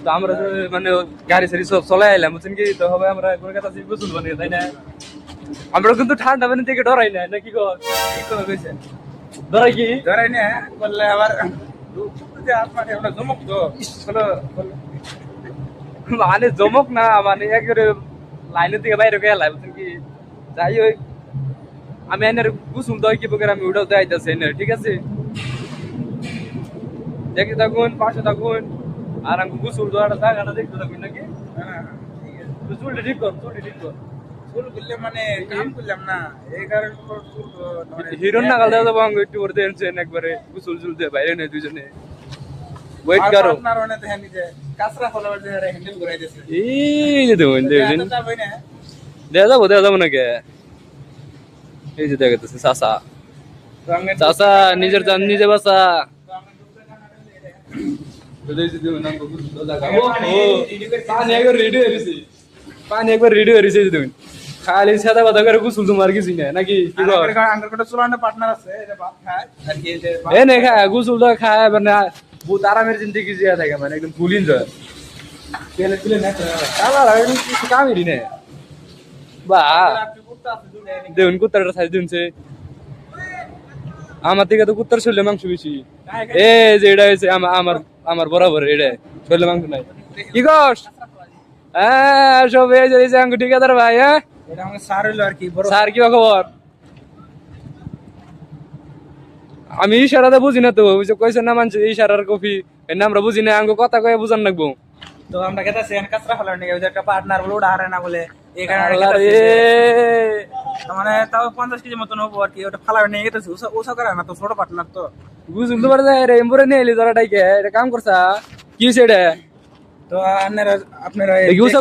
তো আমরা তো মানে গাড়ি সারি সব চলে আইলাম বুঝছেন কি, তো হবে আমরা কোনো কথা গোসল বানিয়ে তাই না? আমরা কিন্তু ঠান্ডা পানি থেকে ডরাই না, নাকি কইছে ডরাই কি ধরাই না বললে আবার আপনার একটা জমক তো মানে জমক না, মানে একেবারে লাইনের থেকে বাইরে গেলাম বুঝছেন কি। যাই হোক আমি এনার গোসল দেয় কি প্রকার আমি ওটাও দেখাইতেছি এনার, ঠিক আছে? দেখে থাকুন, পাশে থাকুন, আর আমি গোসল দেওয়াটা জায়গাটা দেখতে থাকুন নাকি। চুলটা ঠিক কর, চুলটা ঠিক কর। চুল করলে মানে কাম করলাম না এই কারণে হিরোর নাগাল দেওয়া যাবো আমি একটু করে দেখছেন একবারে গোসল চুল দিয়ে বাইরে নেই দুজনে। ওয়েট করো, আপনার অনেক দেখেন যে কাঁচরা ফলাবার যে হ্যান্ডেল ঘুরাই দিয়েছে এই যে দেখুন দেখুন যাবে না দেওয়া যাবো নাকি। এই যে দেখাতেছে চাচা, চাচা নিজের জান নিজে বাঁচা। পানি একবার রেডি হয়ে গেছে, পানি একবার রেডি হয়ে গেছে তুমি খালি সাদা বাদা করে গোসল তোমার কিছু না নাকি কি কর? আঙ্গুর চুলানো পার্টনার আছে এটা ভাত খায় আর কি যে এ নে খা গোসল তো খায় মানে বহুত আরামের জিন্দগি জিয়া থাকে, মানে একদম ফুল এনজয়। তেলে তুলে না কালার আর কিছু কামেরই নেই বা দেখুন কুত্তারটা সাইজ দিনছে আমার থেকে, তো কুত্তার শরীরে মাংস বেশি। এ যে এটা হয়েছে আমার আমার বরাবর এটা শরীরে মাংস নাই। কি কস? হ্যাঁ সব এই যে আঙ্গু ঠিকাদার ভাই। হ্যাঁ এটা আমাকে সার হইলো আর কি বড় স্যার কি খবর? আমি ইশারাতে বুঝি না তো, ওই যে কইছে না মানছে ইশারার কফি এর নাম আমরা বুঝি না, আঙ্গু কথা কয়ে বুঝান লাগবো। তো আমরা গেতাছি এখানে কাঁচরা ফলার নিয়ে ওই যে একটা পার্টনার বলে ওটা হারে না বলে এই কারণে আল্লাহ রে, মানে তাও 50 কেজি মতন হবো আর কি ওটা ফালার নিয়ে গেতেছি ওসা করে না তো ছোট পার্টনার তো বুঝুন তোমার রে এমবরে নিয়ে এলি তোরা টাইকে এটা কাম করছা কি হইছে এটা? তো আপনারা দেখি উসা